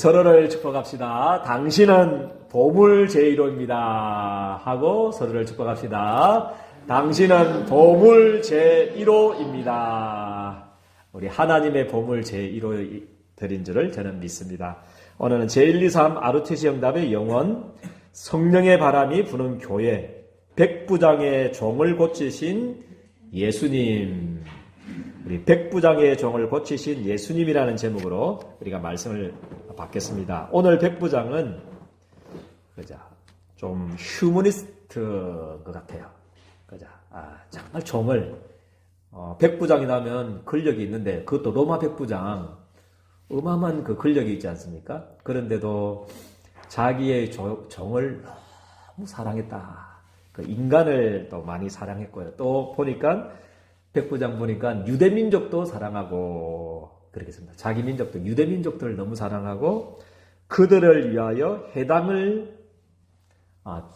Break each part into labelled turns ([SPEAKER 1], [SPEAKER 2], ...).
[SPEAKER 1] 서로를 축복합시다. 당신은 보물 제1호입니다. 하고 서로를 축복합시다. 당신은 보물 제1호입니다. 우리 하나님의 보물 제1호 드린 줄을 저는 믿습니다. 오늘은 제123 아르테시 응답의 영원, 성령의 바람이 부는 교회, 백부장의 종을 고치신 예수님, 우리 백부장의 종을 고치신 예수님이라는 제목으로 우리가 말씀을 받겠습니다. 오늘 백부장은 좀 휴머니스트 것 같아요. 정말 종을 백부장이라면 권력이 있는데 그것도 로마 백부장 어마어마한 그 권력이 있지 않습니까? 그런데도 자기의 종을 너무 사랑했다. 그 인간을 또 많이 사랑했고요. 또 보니까 백부장 보니까 유대민족도 사랑하고 그렇겠습니다. 자기 민족도 유대민족들을 너무 사랑하고 그들을 위하여 해당을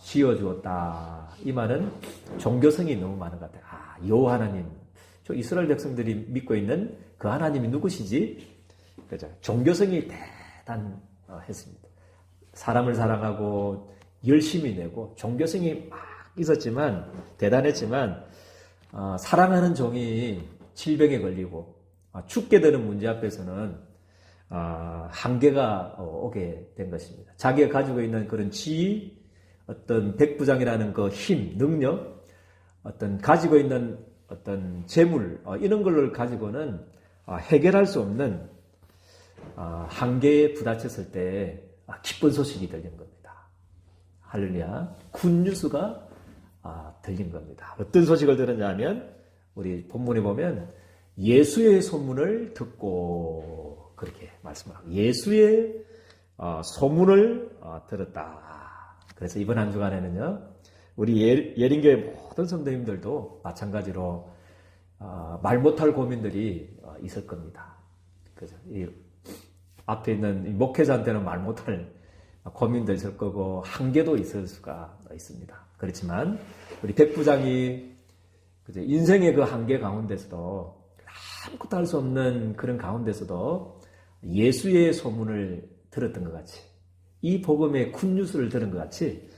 [SPEAKER 1] 지어주었다. 이 말은 종교성이 너무 많은 것 같아요. 여호와 하나님, 저 이스라엘 백성들이 믿고 있는 그 하나님이 누구시지? 그죠? 종교성이 대단했습니다. 사람을 사랑하고 열심히 내고 종교성이 막 있었지만 대단했지만 사랑하는 종이 질병에 걸리고 죽게 되는 문제 앞에서는 한계가 오게 된 것입니다. 자기가 가지고 있는 그런 지위, 어떤 백부장이라는 그 힘, 능력, 어떤 가지고 있는 어떤 재물 이런 걸 가지고는 해결할 수 없는 한계에 부딪혔을 때 기쁜 소식이 들린 겁니다. 할렐루야. 굿뉴스가 들린 겁니다. 어떤 소식을 들었냐면 우리 본문에 보면 예수의 소문을 듣고 그렇게 말씀하고 예수의 소문을 들었다. 그래서 이번 한 주간에는요 우리 예린교회 모든 성도님들도 마찬가지로 말 못할 고민들이 있을 겁니다. 그래서 이 앞에 있는 목회자한테는 말 못할 고민도 있을 거고 한계도 있을 수가 있습니다. 그렇지만 우리 백부장이 인생의 그 한계 가운데서도 아무것도 할 수 없는 그런 가운데서도 예수의 소문을 들었던 것 같이 이 복음의 굿뉴스를 들은 것 같이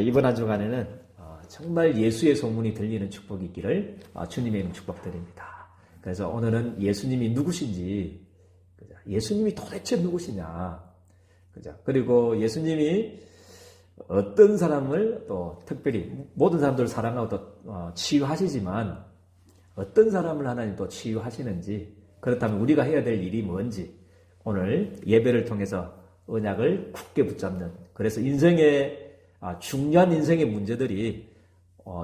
[SPEAKER 1] 이번 한 주간에는 정말 예수의 소문이 들리는 축복이 있기를 주님의 이름 축복드립니다. 그래서 오늘은 예수님이 누구신지 예수님이 도대체 누구시냐 그리고 예수님이 어떤 사람을 또 특별히 모든 사람들을 사랑하고 또 치유하시지만 어떤 사람을 하나님 또 치유하시는지 그렇다면 우리가 해야 될 일이 뭔지 오늘 예배를 통해서 언약을 굳게 붙잡는 그래서 인생의 중요한 인생의 문제들이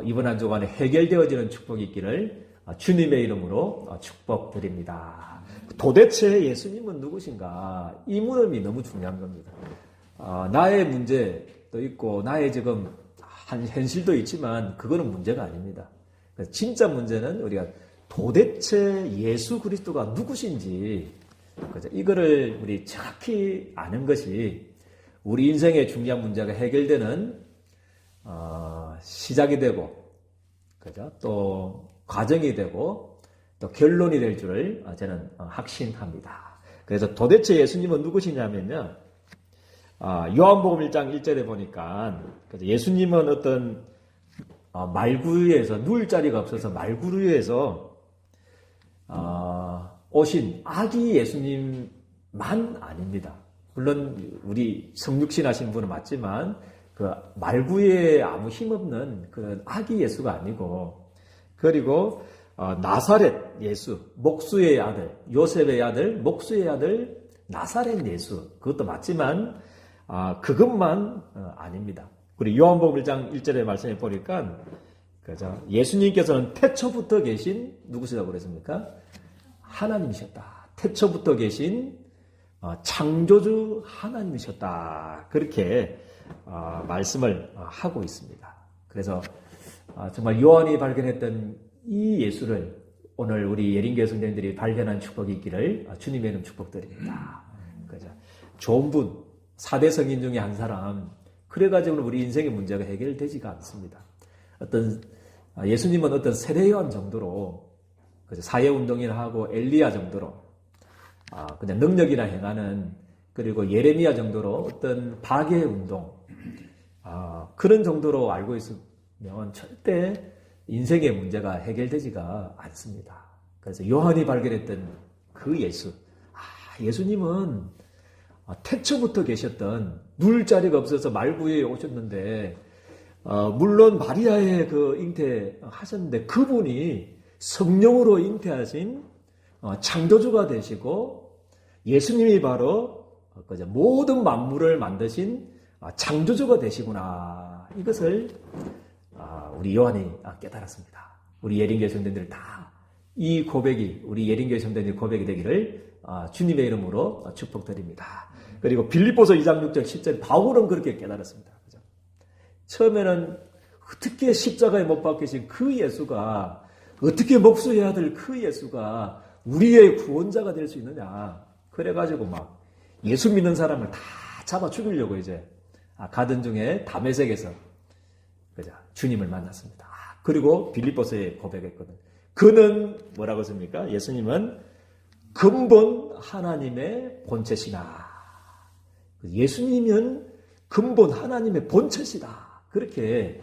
[SPEAKER 1] 이번 한 주간에 해결되어지는 축복이 있기를 주님의 이름으로 축복드립니다. 도대체 예수님은 누구신가? 이 물음이 너무 중요한 겁니다. 나의 문제도 있고 나의 지금 현실도 있지만 그거는 문제가 아닙니다. 진짜 문제는 우리가 도대체 예수 그리스도가 누구신지 이거를 우리 정확히 아는 것이 우리 인생의 중요한 문제가 해결되는 시작이 되고 또 과정이 되고 또 결론이 될 줄을 저는 확신합니다. 그래서 도대체 예수님은 누구시냐면요. 요한복음 1장 1절에 보니까 예수님은 어떤 말구유에서 누울 자리가 없어서 말구유에서 오신 아기 예수님만 아닙니다. 물론 우리 성육신 하신 분은 맞지만 그 말구유에 아무 힘없는 그런 아기 예수가 아니고 그리고 나사렛 예수, 목수의 아들, 요셉의 아들, 목수의 아들, 나사렛 예수 그것도 맞지만 그것만 아닙니다. 우리 요한복음 1장 1절의 말씀에 보니까 예수님께서는 태초부터 계신 누구시라고 그랬습니까? 하나님이셨다. 태초부터 계신 창조주 하나님이셨다. 그렇게 말씀을 하고 있습니다. 그래서 정말 요한이 발견했던 이 예수를 오늘 우리 예린교회 성도님들이 발견한 축복이 있기를 주님의 이름 축복드립니다. 좋은 분, 4대 성인 중에 한 사람 그래가지고는 우리 인생의 문제가 해결되지가 않습니다. 예수님은 어떤 세례요한 정도로 사회운동이나 하고 엘리야 정도로 그냥 능력이나 행하는 그리고 예레미야 정도로 어떤 박해 운동, 그런 정도로 알고 있으면 절대 인생의 문제가 해결되지가 않습니다. 그래서 요한이 발견했던 그 예수, 예수님은 태초부터 계셨던 물자리가 없어서 말구에 오셨는데, 물론 마리아의 그 잉태하셨는데 그분이 성령으로 잉태하신 창조주가 되시고 예수님이 바로 모든 만물을 만드신 창조주가 되시구나. 이것을 우리 요한이 깨달았습니다. 우리 예린교회 성도님들 다 이 고백이 우리 예린교회 성도님들 고백이 되기를 주님의 이름으로 축복드립니다. 그리고 빌립보서 2장 6절 10절 바울은 그렇게 깨달았습니다. 그죠? 처음에는 어떻게 십자가에 못 박히신 그 예수가, 어떻게 목수해야 될 그 예수가 우리의 구원자가 될 수 있느냐. 그래가지고 막 예수 믿는 사람을 다 잡아 죽이려고 이제 가던 중에 다메섹에서 그죠? 주님을 만났습니다. 그리고 빌립보서에 고백했거든. 그는 뭐라고 했습니까? 예수님은 근본 하나님의 본체시다. 예수님은 근본 하나님의 본체시다. 그렇게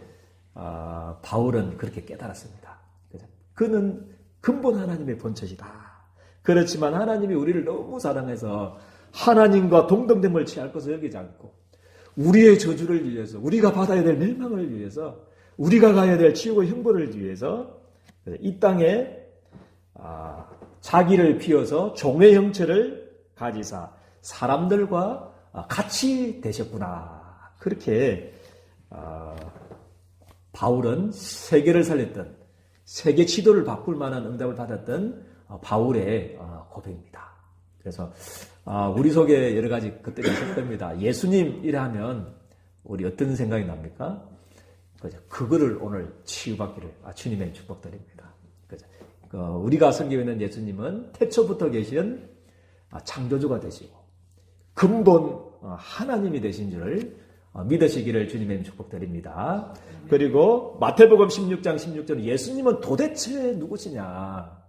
[SPEAKER 1] 바울은 그렇게 깨달았습니다. 그는 근본 하나님의 본체시다. 그렇지만 하나님이 우리를 너무 사랑해서 하나님과 동등됨을 취할 것을 여기지 않고 우리의 저주를 위해서, 우리가 받아야 될 멸망을 위해서, 우리가 가야 될 지옥의 형벌을 위해서 이 땅에 자기를 비워서 종의 형체를 가지사 사람들과 같이 되셨구나. 그렇게 바울은 세계를 살렸던, 세계 지도를 바꿀 만한 응답을 받았던 바울의 고백입니다. 그래서 우리 속에 여러 가지 것들이 있을 겁니다. 예수님이라면 우리 어떤 생각이 납니까? 그거를 오늘 치유받기를 주님의 축복드립니다. 우리가 섬기고 있는 예수님은 태초부터 계신 창조주가 되시고 근본 하나님이 되신 줄을 믿으시기를 주님의 축복드립니다. 그리고 마태복음 16장 16절 예수님은 도대체 누구시냐?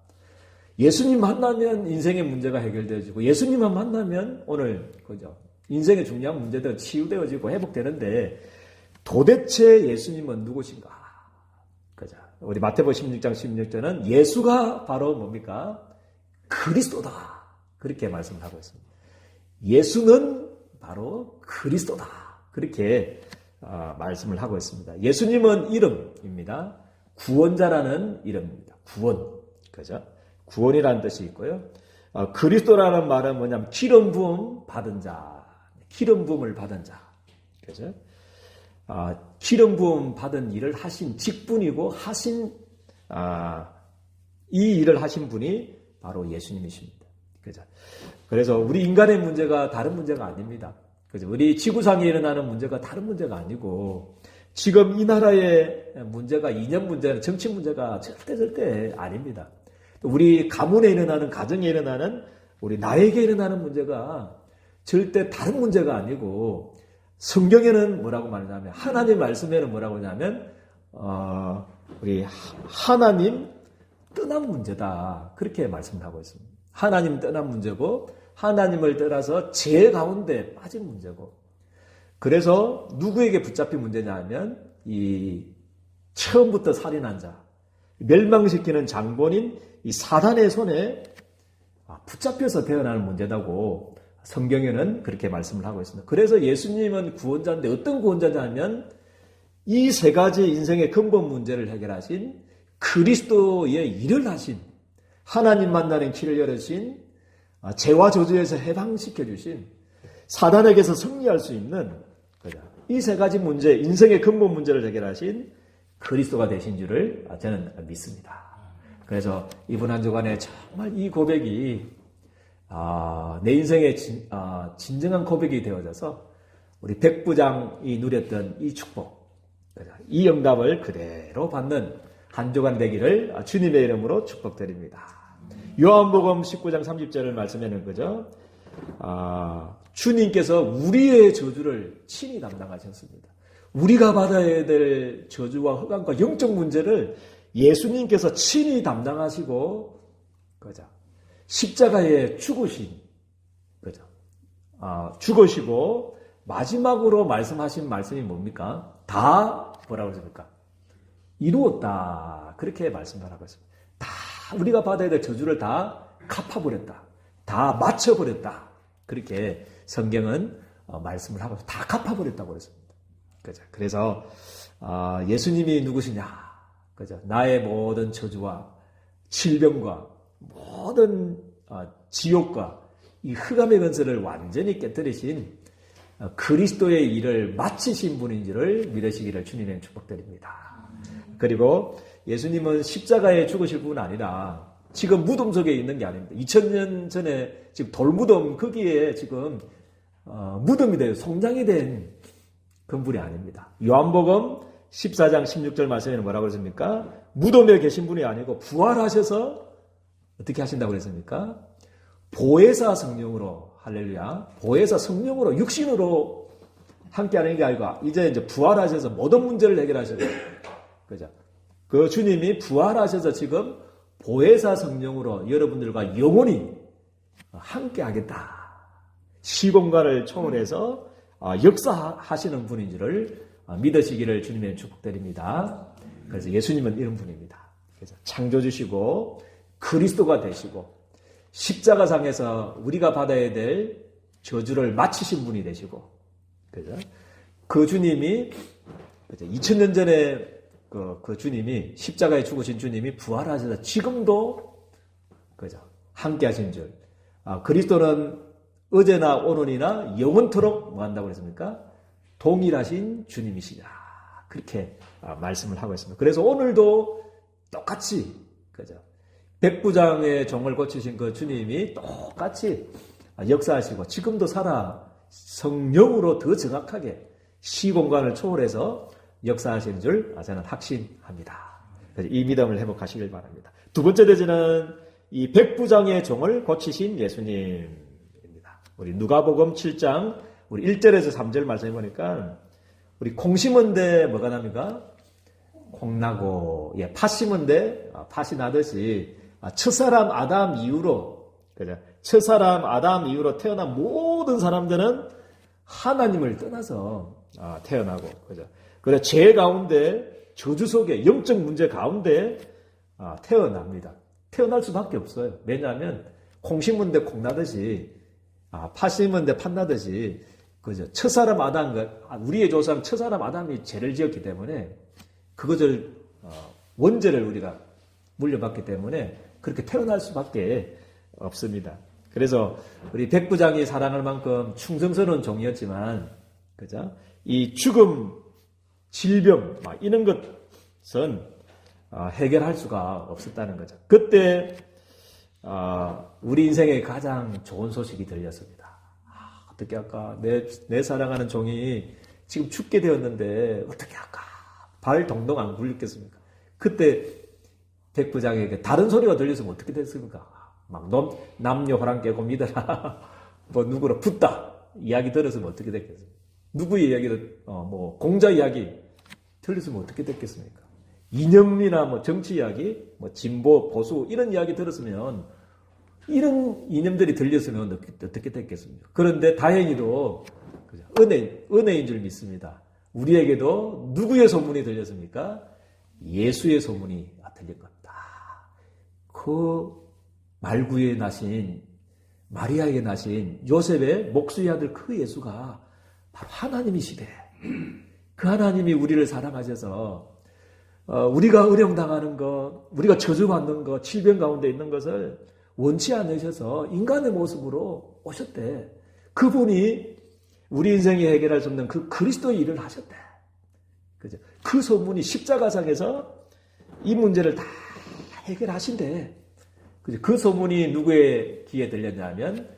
[SPEAKER 1] 예수님 만나면 인생의 문제가 해결되어지고 예수님만 만나면 오늘 그죠? 인생의 중요한 문제들 치유되어지고 회복되는데 도대체 예수님은 누구신가? 그죠? 우리 마태복음 16장 16절은 예수가 바로 뭡니까? 그리스도다. 그렇게 말씀을 하고 있습니다. 예수는 바로 그리스도다. 그렇게 말씀을 하고 있습니다. 예수님은 이름입니다. 구원자라는 이름입니다. 구원. 그죠? 구원이라는 뜻이 있고요. 그리스도라는 말은 뭐냐면 기름 부음 받은 자. 기름 부음을 받은 자. 그죠? 기름 부음 받은 일을 하신 직분이고 하신 이 일을 하신 분이 바로 예수님이십니다. 그죠? 그래서 우리 인간의 문제가 다른 문제가 아닙니다. 그죠? 우리 지구상에 일어나는 문제가 다른 문제가 아니고 지금 이 나라의 문제가 이념 문제는 정치 문제가 절대 아닙니다. 또 우리 가문에 일어나는 가정에 일어나는 우리 나에게 일어나는 문제가 절대 다른 문제가 아니고 성경에는 뭐라고 말하냐면 하나님 말씀에는 뭐라고 하냐면 우리 하나님 떠난 문제다. 그렇게 말씀하고 있습니다. 하나님 떠난 문제고 하나님을 떠나서 죄 가운데 빠진 문제고 그래서 누구에게 붙잡힌 문제냐 하면 이 처음부터 살인한 자 멸망시키는 장본인 이 사단의 손에 붙잡혀서 태어나는 문제다고 성경에는 그렇게 말씀을 하고 있습니다. 그래서 예수님은 구원자인데 어떤 구원자냐면 이 세 가지 인생의 근본 문제를 해결하신 그리스도의 일을 하신 하나님 만나는 길을 열으신 죄와 저주에서 해방시켜 주신 사단에게서 승리할 수 있는 이 세 가지 문제, 인생의 근본 문제를 해결하신 그리스도가 되신 줄을 저는 믿습니다. 그래서 이번 한 주간에 정말 이 고백이 내 인생의 진정한 고백이 되어져서 우리 백부장이 누렸던 이 축복, 이 응답을 그대로 받는 한 주간 되기를 주님의 이름으로 축복드립니다. 요한복음 19장 30절을 말씀에는 그죠? 주님께서 우리의 저주를 친히 담당하셨습니다. 우리가 받아야 될 저주와 허감과 영적 문제를 예수님께서 친히 담당하시고, 그죠? 십자가에 죽으신, 그죠? 죽으시고 마지막으로 말씀하신 말씀이 뭡니까? 다 뭐라고 했습니까? 이루었다. 그렇게 말씀하라고 했습니다. 다 우리가 받아야 될 저주를 다 갚아버렸다. 다 맞춰버렸다. 그렇게 성경은 말씀을 하고 다 갚아버렸다고 했습니다. 그죠? 그래서 예수님이 누구시냐? 그죠? 나의 모든 저주와 질병과 모든 지옥과 이 흑암의 근세를 완전히 깨뜨리신 그리스도의 일을 마치신 분인지를 믿으시기를 주님의 축복드립니다. 그리고 예수님은 십자가에 죽으실 뿐 아니라 지금 무덤 속에 있는 게 아닙니다. 2000년 전에 지금 돌무덤 거기에 지금 무덤이 되어 성장이 된 그분이 아닙니다. 요한복음 14장 16절 말씀에는 뭐라고 그랬습니까? 무덤에 계신 분이 아니고 부활하셔서 어떻게 하신다고 그랬습니까? 보혜사 성령으로, 할렐루야, 보혜사 성령으로 육신으로 함께하는 게 아니고 이제 부활하셔서 모든 문제를 해결하셔서, 그죠? 그 주님이 부활하셔서 지금 보혜사 성령으로 여러분들과 영원히 함께하겠다. 시공간을 초월해서 역사하시는 분인지를 믿으시기를 주님의 축복드립니다. 그래서 예수님은 이런 분입니다. 그래서 창조주시고 그리스도가 되시고 십자가상에서 우리가 받아야 될 저주를 마치신 분이 되시고, 그죠? 그 주님이 2000년 전에 그 주님이 십자가에 죽으신 주님이 부활하셔서 지금도 그죠? 함께 하신 줄. 그리스도는 어제나 오늘이나 영원토록 뭐 한다고 그랬습니까? 동일하신 주님이시냐. 그렇게 말씀을 하고 있습니다. 그래서 오늘도 똑같이 그죠? 백부장의 종을 고치신 그 주님이 똑같이 역사하시고 지금도 살아 성령으로 더 정확하게 시공간을 초월해서 역사하시는 줄 저는 확신합니다. 그래서 이 믿음을 회복하시길 바랍니다. 두 번째 대지는 이 백부장의 종을 고치신 예수님입니다. 우리 누가복음 7장 우리 1절에서 3절 말씀해 보니까 우리 콩 심은데 뭐가 납니까? 콩 나고, 팥 심은데 팥이 나듯이 첫사람 아담 이후로, 그죠? 첫사람 아담 이후로 태어난 모든 사람들은 하나님을 떠나서 태어나고, 그죠? 그래 죄 가운데 저주 속에 영적 문제 가운데 태어납니다. 태어날 수밖에 없어요. 왜냐하면 콩 심은데 콩 나듯이, 팥 심은데 팥 나듯이, 그죠? 첫사람 아담, 우리의 조상 첫사람 아담이 죄를 지었기 때문에 그것을 원죄를 우리가 물려받기 때문에 그렇게 태어날 수밖에 없습니다. 그래서 우리 백부장이 사랑할 만큼 충성스러운 종이었지만, 그죠? 이 죽음, 질병, 이런 것은 해결할 수가 없었다는 거죠. 그때 우리 인생의 가장 좋은 소식이 들렸습니다. 어떻게 할까? 내 사랑하는 종이 지금 죽게 되었는데 어떻게 할까? 발 동동 안 굴렸겠습니까? 그때 백부장에게 다른 소리가 들렸으면 어떻게 됐습니까? 막 남녀 호랑 깨고 믿어라. 뭐 누구로 붙다. 이야기 들었으면 어떻게 됐겠습니까? 누구의 이야기를 공자 이야기 들렸으면 어떻게 됐겠습니까? 이념이나 뭐 정치 이야기, 뭐 진보 보수 이런 이야기 들었으면 이런 이념들이 들렸으면 어떻게 됐겠습니까? 그런데 다행히도 은혜인 줄 믿습니다. 우리에게도 누구의 소문이 들렸습니까? 예수의 소문이 들린 겁니다. 그 말구에 나신 마리아에게 나신 요셉의 목수의 아들 그 예수가 바로 하나님이시대. 그 하나님이 우리를 사랑하셔서 우리가 의령당하는 것, 우리가 저주받는 것, 질병 가운데 있는 것을 원치 않으셔서 인간의 모습으로 오셨대. 그분이 우리 인생이 해결할 수 없는 그 그리스도의 일을 하셨대. 그죠? 그 소문이 십자가상에서 이 문제를 다 해결하신대. 그죠? 그 소문이 누구의 귀에 들렸냐면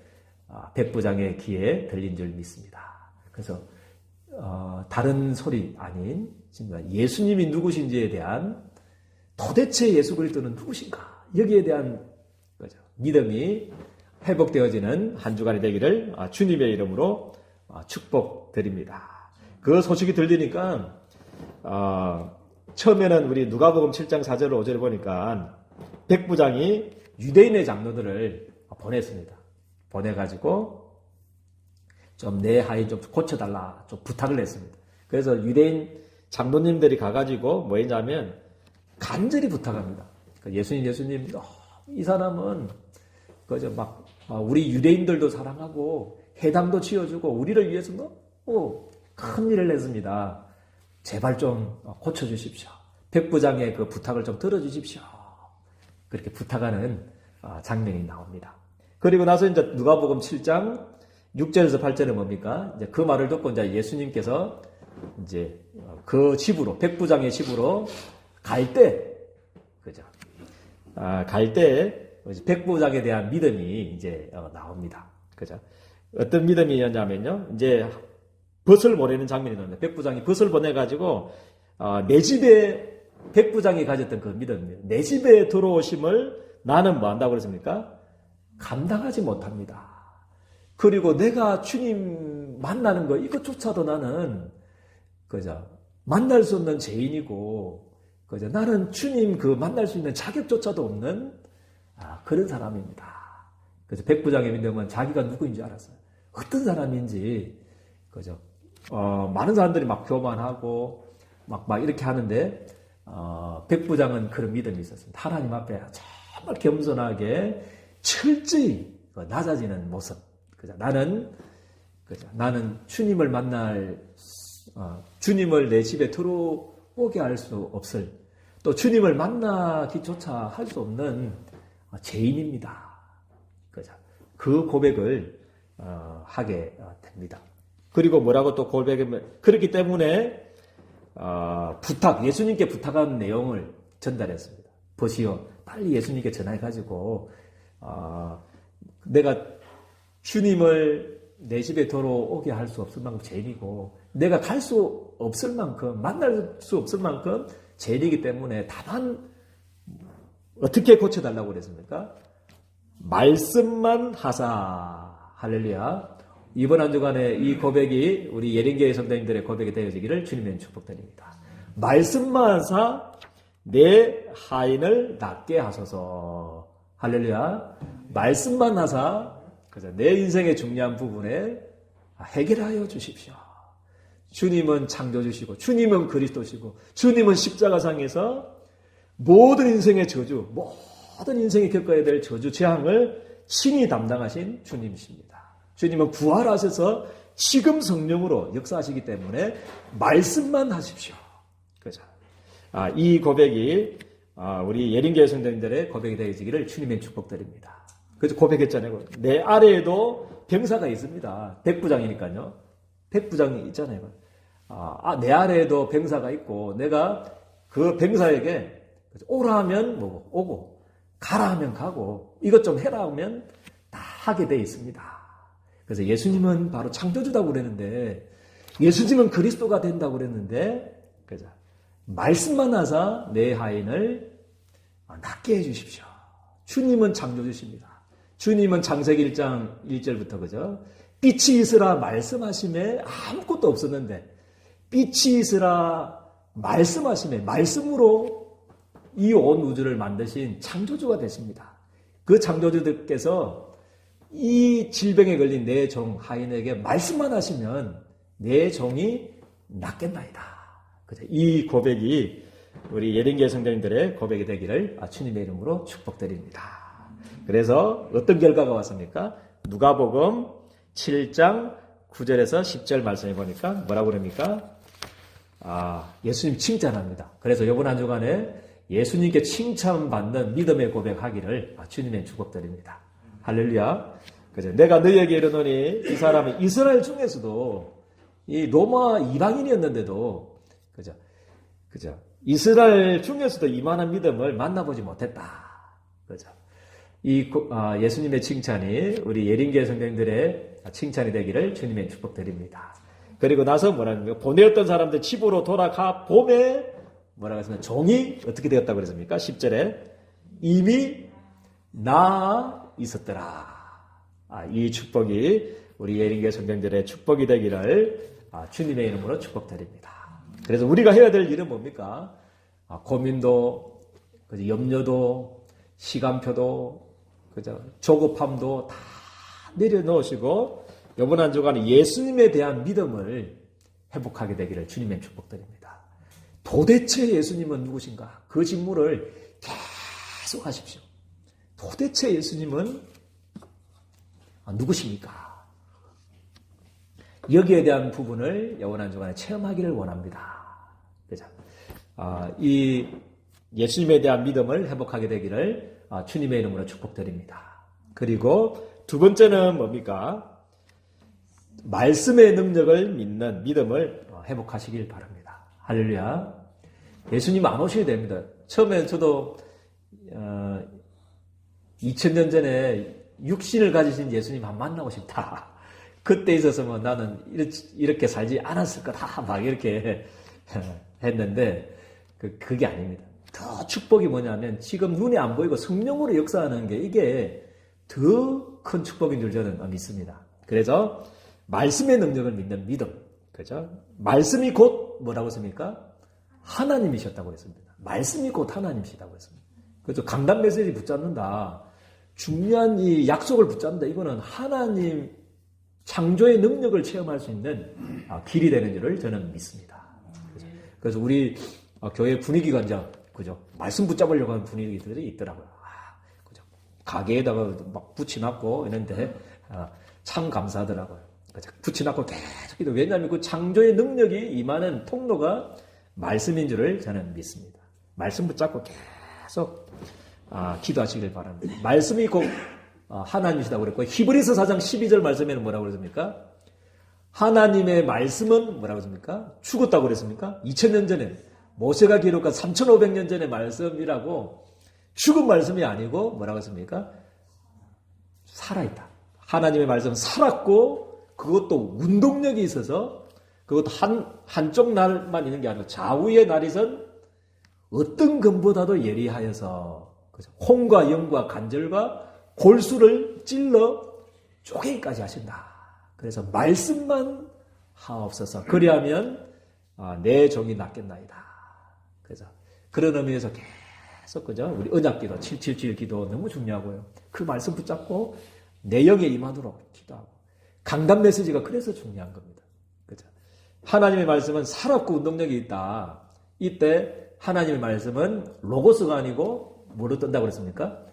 [SPEAKER 1] 백부장의 귀에 들린 줄 믿습니다. 그래서 다른 소리 아닌 예수님이 누구신지에 대한 도대체 예수 그리스도는 누구신가? 여기에 대한 거죠. 믿음이 회복되어지는 한 주간이 되기를 주님의 이름으로 축복드립니다. 그 소식이 들리니까 처음에는 우리 누가복음 7장 4절 5절을 보니까 백부장이 유대인의 장로들을 보냈습니다. 보내가지고 좀 내 하인 좀 고쳐달라 좀 부탁을 했습니다. 그래서 유대인 장로님들이 가가지고 뭐 했냐면 간절히 부탁합니다. 예수님, 이 사람은 그저 막 우리 유대인들도 사랑하고 회당도 지어주고 우리를 위해서 너무 큰 일을 했습니다. 제발 좀 고쳐주십시오. 백부장의 그 부탁을 좀 들어주십시오. 그렇게 부탁하는 장면이 나옵니다. 그리고 나서 이제 누가복음 7장 6절에서 8절은 뭡니까? 이제 그 말을 듣고 이제 예수님께서 이제 그 집으로, 백부장의 집으로 갈 때, 그죠? 갈 때 백부장에 대한 믿음이 이제 나옵니다. 그죠? 어떤 믿음이었냐면요. 이제 벗을 보내는 장면이 나옵니다. 백부장이 벗을 보내가지고 내 집에 백부장이 가졌던 그 믿음이에요. 내 집에 들어오심을 나는 뭐 한다고 그랬습니까? 감당하지 못합니다. 그리고 내가 주님 만나는 거 이것조차도 나는 그죠? 만날 수 없는 죄인이고 그죠? 나는 주님 그 만날 수 있는 자격조차도 없는 그런 사람입니다. 그래서 백부장의 믿음은 자기가 누구인 줄 알았어요. 어떤 사람인지 그죠? 많은 사람들이 막 교만하고 막 이렇게 하는데 백부장은 그런 믿음이 있었습니다. 하나님 앞에 정말 겸손하게 철저히 낮아지는 모습. 그죠? 나는 주님을 만날 주님을 내 집에 들어오게 할 수 없을 또 주님을 만나기조차 할 수 없는 죄인입니다. 그죠? 그 고백을 하게 됩니다. 그리고 뭐라고 또 고백하면 그렇기 때문에 예수님께 부탁한 내용을 전달했습니다. 보시오, 빨리 예수님께 전화해가지고 내가 주님을 내 집에 들어오게 할 수 없을 만큼 죄인이고 내가 갈 수 없을 만큼 만날 수 없을 만큼 죄인이기 때문에 다만 어떻게 고쳐달라고 그랬습니까? 말씀만 하사. 할렐루야. 이번 한 주간에 이 고백이 우리 예린교회 성도님들의 고백이 되어지기를 주님의 축복드립니다. 말씀만 하사 내 하인을 낫게 하소서. 할렐루야. 말씀만 하사 그래서 내 인생의 중요한 부분에 해결하여 주십시오. 주님은 창조주시고 주님은 그리스도시고 주님은 십자가상에서 모든 인생의 저주, 모든 인생이 겪어야 될 저주, 재앙을 친히 담당하신 주님이십니다. 주님은 부활하셔서 지금 성령으로 역사하시기 때문에 말씀만 하십시오. 그죠? 이 고백이 우리 예린교회 성도님들의 고백이 되어지기를 주님의 축복드립니다. 그래서 고백했잖아요. 내 아래에도 병사가 있습니다. 백부장이니까요. 백부장이 있잖아요. 내 아래에도 병사가 있고 내가 그 병사에게 오라 하면 뭐고 오고 가라 하면 가고 이것 좀 해라 하면 다 하게 돼 있습니다. 그래서 예수님은 바로 창조주다고 그랬는데 예수님은 그리스도가 된다고 그랬는데 그죠? 말씀만 하사 내 하인을 낫게 해주십시오. 주님은 창조주십니다. 주님은 창세기 1장 1절부터 그죠? 빛이 있으라 말씀하심에 아무것도 없었는데 빛이 있으라 말씀하심에 말씀으로 이 온 우주를 만드신 창조주가 되십니다. 그 창조주께서 이 질병에 걸린 내 종 하인에게 말씀만 하시면 내 종이 낫겠나이다. 그죠? 이 고백이 우리 예린교회 성도님들의 고백이 되기를 주님의 이름으로 축복드립니다. 그래서 어떤 결과가 왔습니까? 누가복음 7장 9절에서 10절 말씀해 보니까 뭐라고 그럽니까? 예수님 칭찬합니다. 그래서 이번 한 주간에 예수님께 칭찬받는 믿음의 고백하기를 주님의 축복드립니다. 할렐루야. 그죠? 내가 너희에게 이르노니 이 사람은 이스라엘 중에서도 이 로마 이방인이었는데도 그죠? 이스라엘 중에서도 이만한 믿음을 만나보지 못했다. 그죠? 예수님의 칭찬이 우리 예린교회 성도님들의 칭찬이 되기를 주님의 축복드립니다. 그리고 나서 뭐라는 보내었던 사람들 집으로 돌아가 봄에 뭐라고 했습니까? 종이 어떻게 되었다고 그랬습니까? 10절에 이미 나아 있었더라. 이 축복이 우리 예린교회 성도님들의 축복이 되기를 주님의 이름으로 축복드립니다. 그래서 우리가 해야 될 일은 뭡니까? 고민도, 염려도, 시간표도, 그죠? 조급함도 다 내려놓으시고 이번 한 주간에 예수님에 대한 믿음을 회복하게 되기를 주님의 축복드립니다. 도대체 예수님은 누구신가? 그 질문을 계속 하십시오. 도대체 예수님은 누구십니까? 여기에 대한 부분을 이번 한 주간에 체험하기를 원합니다. 그죠? 이 예수님에 대한 믿음을 회복하게 되기를 주님의 이름으로 축복드립니다. 그리고 두 번째는 뭡니까? 말씀의 능력을 믿는 믿음을 회복하시길 바랍니다. 할렐루야. 예수님 안 오셔야 됩니다. 처음에 저도 2000년 전에 육신을 가지신 예수님 한 만나고 싶다. 그때 있었으면 나는 이렇게 살지 않았을 거다. 막 이렇게 했는데 그게 아닙니다. 더 축복이 뭐냐면 지금 눈에 안 보이고 성령으로 역사하는 게 이게 더 큰 축복인 줄 저는 믿습니다. 그래서 말씀의 능력을 믿는 믿음. 그죠? 말씀이 곧 뭐라고 했습니까? 하나님이셨다고 했습니다. 말씀이 곧 하나님이시다고 했습니다. 그래서 강단 메시지 붙잡는다. 중요한 이 약속을 붙잡는다. 이거는 하나님 창조의 능력을 체험할 수 있는 길이 되는 줄을 저는 믿습니다. 그래서 우리 교회 분위기가 이제 그죠? 말씀 붙잡으려고 하는 분위기들이 있더라고요. 그죠? 가게에다가 막 붙여놨고 이런데 참 감사하더라고요. 그죠? 붙여놨고 계속 기도. 왜냐하면 그 창조의 능력이 임하는 통로가 말씀인 줄을 저는 믿습니다. 말씀 붙잡고 계속 기도하시길 바랍니다. 말씀이 곧 하나님이시다고 그랬고 히브리서 4장 12절 말씀에는 뭐라고 그랬습니까? 하나님의 말씀은 뭐라고 그랬습니까? 죽었다고 그랬습니까? 2000년 전에 모세가 기록한 3500년 전의 말씀이라고 죽은 말씀이 아니고 뭐라고 했습니까? 살아있다. 하나님의 말씀은 살았고 그것도 운동력이 있어서 그것도 한쪽 날만 있는 게 아니고 좌우의 날이선 어떤 금보다도 예리하여서 혼과 영과 간절과 골수를 찔러 쪼개기까지 하신다. 그래서 말씀만 하옵소서. 그리하면 내 종이 낫겠나이다. 그래서 그런 의미에서 계속 그죠? 우리 언약기도 777 기도 너무 중요하고요. 그 말씀 붙잡고 내 영에 임하도록 기도하고 강단 메시지가 그래서 중요한 겁니다. 그죠? 하나님의 말씀은 살았고 운동력이 있다. 이때 하나님의 말씀은 로고스가 아니고 뭐로 뜬다고 그랬습니까?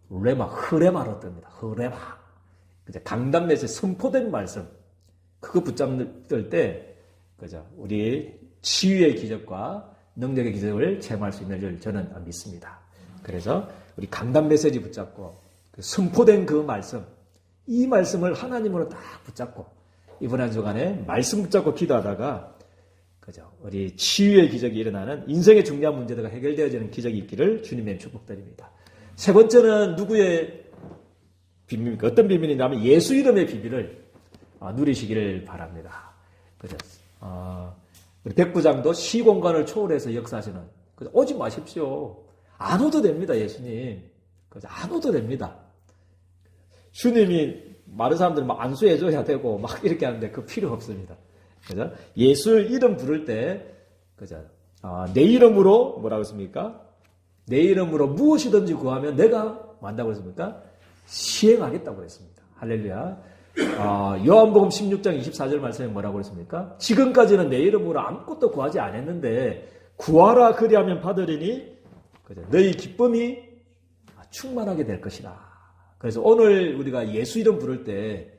[SPEAKER 1] 흐레마로 뜹니다. 흐레마. 그죠? 강단 메시지 선포된 말씀. 그거 붙잡을 때, 그죠? 우리 치유의 기적과 능력의 기적을 체험할 수 있는 줄 저는 믿습니다. 그래서 우리 강단 메시지 붙잡고, 선포된 그 말씀, 이 말씀을 하나님으로 딱 붙잡고, 이번 한 주간에 말씀 붙잡고 기도하다가, 그죠? 우리 치유의 기적이 일어나는 인생의 중요한 문제들과 해결되어지는 기적이 있기를 주님의 축복드립니다. 세 번째는 누구의 비밀입니까? 어떤 비밀이냐면 예수 이름의 비밀을 누리시기를 바랍니다. 그죠? 우리 백부장도 시공간을 초월해서 역사하시는. 그죠? 오지 마십시오. 안 오도 됩니다, 예수님. 그죠? 안 오도 됩니다. 주님이 많은 사람들은 막 안수해줘야 되고 막 이렇게 하는데 그 필요 없습니다. 그죠? 예수 이름 부를 때, 그죠? 내 이름으로 뭐라고 했습니까? 내 이름으로 무엇이든지 구하면 내가 만다고 했습니까? 시행하겠다고 했습니다. 할렐루야. 요한복음 16장 24절 말씀에 뭐라고 했습니까? 지금까지는 내 이름으로 아무것도 구하지 않았는데 구하라 그리하면 받으리니 그죠? 너희 기쁨이 충만하게 될 것이다. 그래서 오늘 우리가 예수 이름 부를 때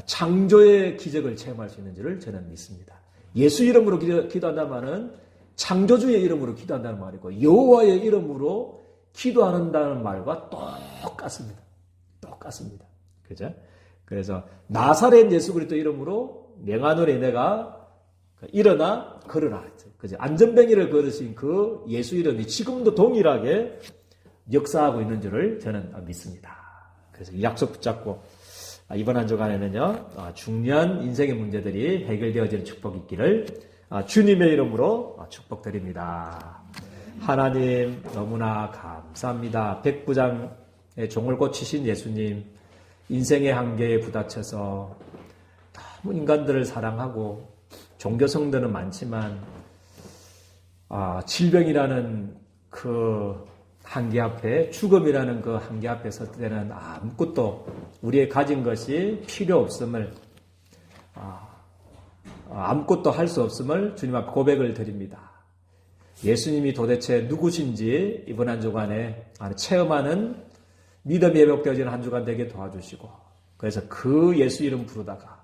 [SPEAKER 1] 창조의 기적을 체험할 수 있는 줄을 저는 믿습니다. 예수 이름으로 기도한다는 말은 창조주의 이름으로 기도한다는 말이고 여호와의 이름으로 기도한다는 말과 똑같습니다. 똑같습니다. 그죠? 그래서 나사렛 예수 그리스도 이름으로 명하노니 내가 일어나 걸으라. 그죠? 안전뱅이를 걸으신 그 예수 이름이 지금도 동일하게 역사하고 있는 줄을 저는 믿습니다. 그래서 이 약속 붙잡고 이번 한 주간에는요 중요한 인생의 문제들이 해결되어지는 축복이 있기를 주님의 이름으로 축복드립니다. 하나님 너무나 감사합니다. 백부장의 종을 고치신 예수님 인생의 한계에 부딪혀서 너무 인간들을 사랑하고 종교성들은 많지만 질병이라는 그 한계 앞에, 죽음이라는 그 한계 앞에 설 때는 아무것도 우리의 가진 것이 필요 없음을, 아무것도 할 수 없음을 주님 앞에 고백을 드립니다. 예수님이 도대체 누구신지 이번 한 주간에 체험하는 믿음이 회복되어지는 한 주간 되게 도와주시고, 그래서 그 예수 이름 부르다가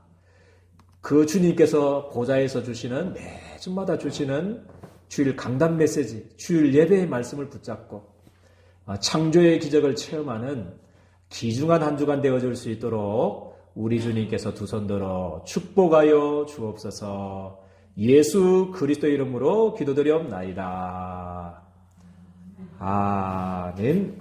[SPEAKER 1] 그 주님께서 보좌에서 주시는, 매주마다 주시는 주일 강단 메시지, 주일 예배의 말씀을 붙잡고 창조의 기적을 체험하는 귀중한 한 주간 되어줄 수 있도록 우리 주님께서 두 손 들어 축복하여 주옵소서. 예수 그리스도 이름으로 기도드리옵나이다. 아멘.